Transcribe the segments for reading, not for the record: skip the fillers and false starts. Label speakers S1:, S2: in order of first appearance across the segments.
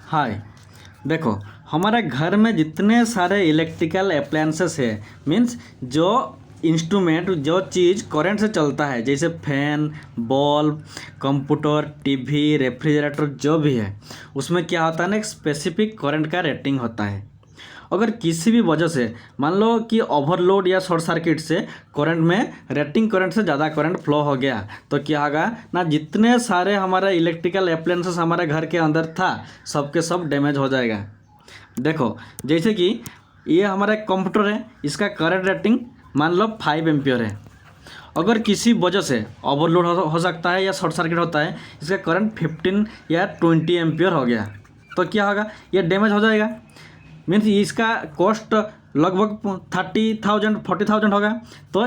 S1: हाय। देखो, हमारे घर में जितने सारे इलेक्ट्रिकल अप्लायंसेस है, मीन्स जो इंस्ट्रूमेंट जो चीज़ करंट से चलता है, जैसे fan, bulb, computer, TV, refrigerator जो भी है, उसमें क्या होता है ना, एक स्पेसिफिक करंट का रेटिंग होता है। अगर किसी भी वजह से मान लो कि ओवरलोड या शॉर्ट सर्किट से करंट में रेटिंग करंट से ज़्यादा करंट फ्लो हो गया, तो क्या होगा ना, जितने सारे हमारे इलेक्ट्रिकल अप्लायंसेस हमारे घर के अंदर था, सब के सब डैमेज हो जाएगा। देखो, जैसे कि ये हमारा एक कंप्यूटर है, इसका करंट रेटिंग मान लो 5 एम्पियर है। अगर किसी वजह से ओवरलोड हो सकता है या शॉर्ट सर्किट होता है, इसका करंट 15 या 20 एम्पियर हो गया, तो क्या होगा, ये डैमेज हो जाएगा। मीन्स इसका कॉस्ट लगभग 30,000 40,000 होगा, तो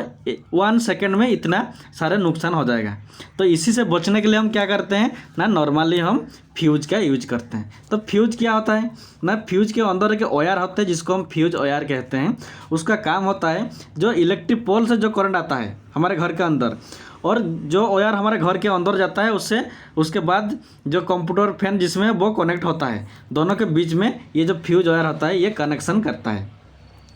S1: 1 सेकेंड में इतना सारे नुकसान हो जाएगा। तो इसी से बचने के लिए हम क्या करते हैं ना, नॉर्मली हम फ्यूज का यूज करते हैं। तो फ्यूज क्या होता है ना, फ्यूज के अंदर एक वायर होते हैं जिसको हम फ्यूज वायर कहते हैं। उसका काम होता है, जो इलेक्ट्रिक पोल से जो करंट आता है हमारे घर के अंदर, और जो वायर हमारे घर के अंदर जाता है उससे, उसके बाद जो कंप्यूटर फैन जिसमें वो कनेक्ट होता है, दोनों के बीच में ये जो फ्यूज वायर होता है ये कनेक्शन करता है।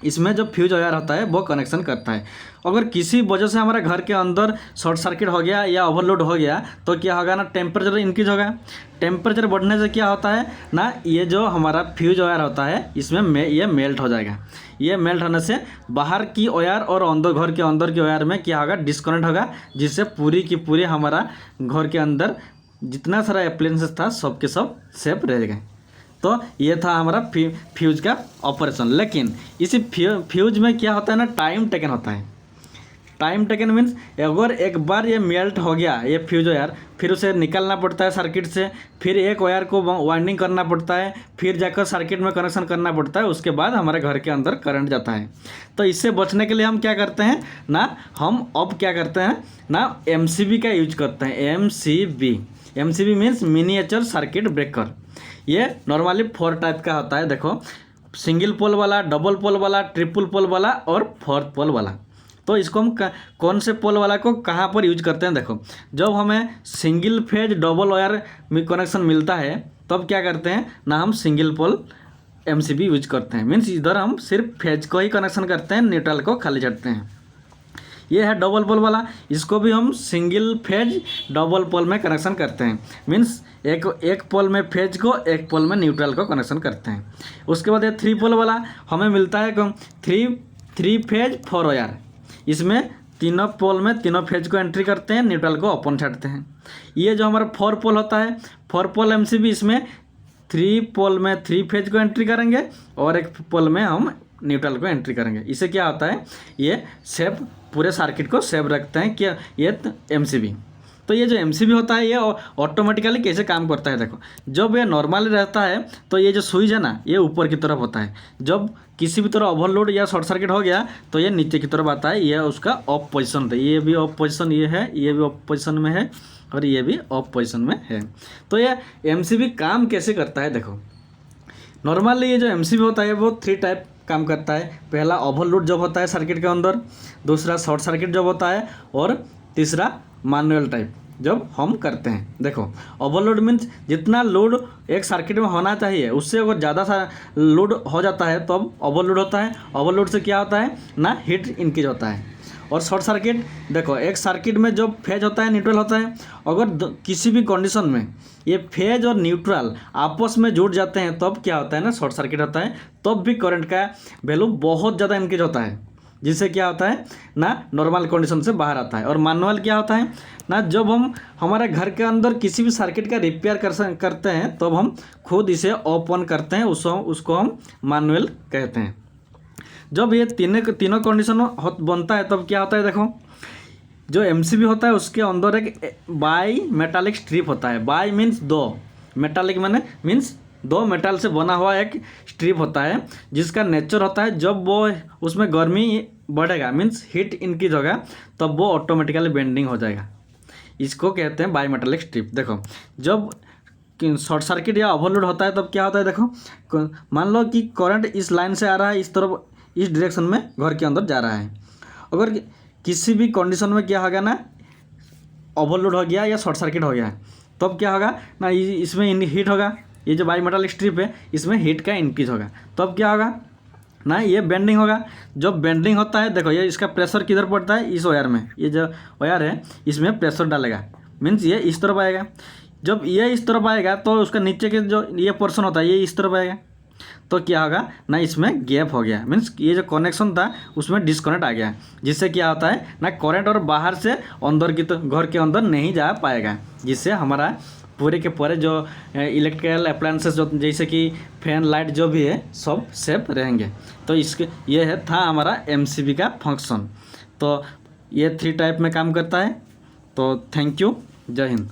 S1: इसमें जो फ्यूज वायर होता है वो कनेक्शन करता है। अगर किसी वजह से हमारे घर के अंदर शॉर्ट सर्किट हो गया या ओवरलोड हो गया, तो क्या होगा ना, टेम्परेचर इंक्रीज होगा। टेम्परेचर बढ़ने से क्या होता है ना, ये जो हमारा फ्यूज वायर होता है इसमें ये मेल्ट हो जाएगा। ये मेल्ट होने से बाहर की वायर और अंदर घर के अंदर की वायर में क्या होगा, डिस्कनेक्ट होगा, जिससे पूरी की पूरी हमारा घर के अंदर जितना सारा अप्लायंसेस था सब के सब सेफ रह गए। तो ये था हमारा फ्यूज का ऑपरेशन। लेकिन इसी फ्यूज में क्या होता है ना, टाइम टेकन होता है। टाइम टेकन मीन्स अगर एक बार ये मेल्ट हो गया ये फ्यूज वायर, फिर उसे निकालना पड़ता है सर्किट से, फिर एक वायर को वाइंडिंग करना पड़ता है, फिर जाकर सर्किट में कनेक्शन करना पड़ता है, उसके बाद हमारे घर के अंदर करंट जाता है। तो इससे बचने के लिए हम क्या करते हैं ना, हम अब क्या करते हैं ना, MCB का यूज करते हैं। MCB means miniature circuit breaker. ये नॉर्मली 4 टाइप का होता है। देखो, सिंगल पोल वाला, डबल पोल वाला, ट्रिपल पोल वाला और 4th पोल वाला। तो इसको हम कौन से पोल वाला को कहाँ पर यूज करते हैं। देखो, जब हमें सिंगल फेज डबल वायर में कनेक्शन मिलता है, तब क्या करते हैं ना, हम सिंगल पोल MCB यूज करते हैं। मीन्स इधर हम सिर्फ फेज को ही कनेक्शन करते हैं, न्यूट्रल को खाली छੱडते हैं। ये है डबल पोल वाला, इसको भी हम सिंगल फेज डबल पोल में कनेक्शन करते हैं। मीन्स एक पोल में फेज को, एक पोल में न्यूट्रल को कनेक्शन करते हैं। उसके बाद ये 3 पोल वाला हमें मिलता है कौन, थ्री फेज 4 वायर। इसमें तीनों पोल में तीनों फेज को एंट्री करते हैं, न्यूट्रल को ओपन छੱडते हैं। ये जो हमारा 4 पोल होता है, 4 पोल MCB, इसमें 3 पोल में 3 फेज को एंट्री करेंगे और एक पोल में हम न्यूट्रल को एंट्री करेंगे। इससे क्या होता है, ये सेफ, पूरे सर्किट को सेफ रखते हैं क्या, ये MCB। तो ये जो MCB होता है ये ऑटोमेटिकली कैसे काम करता है। देखो, जब ये नॉर्मली रहता है तो ये जो स्विच है ना, ये ऊपर की तरफ होता है। जब किसी भी तरह ओवरलोड या शॉर्ट सर्किट हो गया तो ये नीचे की तरफ आता है। ये उसका ऑफ पोजिशन होता है। ये भी ऑफ पोजिशन ये है, ये भी ऑफ पोजिशन में है और ये भी ऑफ पोजिशन में है। तो ये MCB काम कैसे करता है। देखो, नॉर्मली ये जो MCB होता है वो 3 टाइप काम करता है। पहला ओवरलोड जब होता है सर्किट के अंदर, दूसरा शॉर्ट सर्किट जब होता है, और तीसरा मैनुअल टाइप जब हम करते हैं। देखो, ओवरलोड मीन्स जितना लोड एक सर्किट में होना चाहिए उससे अगर ज़्यादा सा लोड हो जाता है तो अब ओवरलोड होता है। ओवरलोड से क्या होता है ना, हीट इंक्रीज होता है। और शॉर्ट सर्किट, देखो, एक सर्किट में जो फेज होता है न्यूट्रल होता है, अगर किसी भी कंडीशन में ये फेज और न्यूट्रल आपस में जुड़ जाते हैं तब क्या होता है ना, शॉर्ट सर्किट होता है। तब भी करंट का वैल्यू बहुत ज़्यादा इंक्रीज होता है, जिससे क्या होता है ना, नॉर्मल कंडीशन से बाहर आता है। और मैनुअल क्या होता है ना, जब हम हमारे घर के अंदर किसी भी सर्किट का रिपेयर करते हैं तब हम खुद इसे ओपन करते हैं, उसको हम मैनुअल कहते हैं। जब ये तीनों कंडीशन बनता है तब क्या होता है। देखो, जो MCB होता है उसके अंदर एक बाई मेटालिक स्ट्रिप होता है। बाई मीन्स 2, मेटालिक मैंने मीन्स 2 मेटल से बना हुआ एक स्ट्रिप होता है, जिसका नेचर होता है जब वो उसमें गर्मी बढ़ेगा, मीन्स हीट इंक्रीज होगा, तब वो ऑटोमेटिकली बेंडिंग हो जाएगा। इसको कहते हैं बाई मेटालिक स्ट्रिप। देखो, जब शॉर्ट सर्किट या ओवरलोड होता है तब क्या होता है। देखो, मान लो कि करंट इस लाइन से आ रहा है, इस तरफ, इस डायरेक्शन में घर के अंदर जा रहा है। अगर किसी भी कंडीशन में क्या होगा ना, ओवरलोड हो गया या शॉर्ट सर्किट हो गया, तब क्या होगा ना, इसमें हीट होगा, ये जो बाई मेटालिक स्ट्रिप है इसमें हीट का इंक्रीज होगा, तो अब क्या होगा ना, ये बेंडिंग होगा। जब बेंडिंग होता है देखो, ये इसका प्रेशर किधर पड़ता है, इस वायर में, ये जो वायर है इसमें प्रेशर डालेगा, मीन्स ये इस तरफ आएगा। जब ये इस तरफ आएगा तो उसका नीचे के जो ये पोर्शन होता है ये इस तरफ आएगा, तो क्या होगा ना, इसमें गैप हो गया, मीन्स ये जो कनेक्शन था उसमें डिस्कनेक्ट आ गया, जिससे क्या होता है ना, करंट और बाहर से अंदर की तो घर के अंदर नहीं जा पाएगा, जिससे हमारा पूरे के पूरे जो इलेक्ट्रिकल अप्लायंसेस जो जैसे कि फैन लाइट जो भी है सब सेफ रहेंगे। तो इसके ये है था हमारा एमसीबी का फंक्शन। तो ये 3 टाइप में काम करता है। तो थैंक यू, जय हिंद।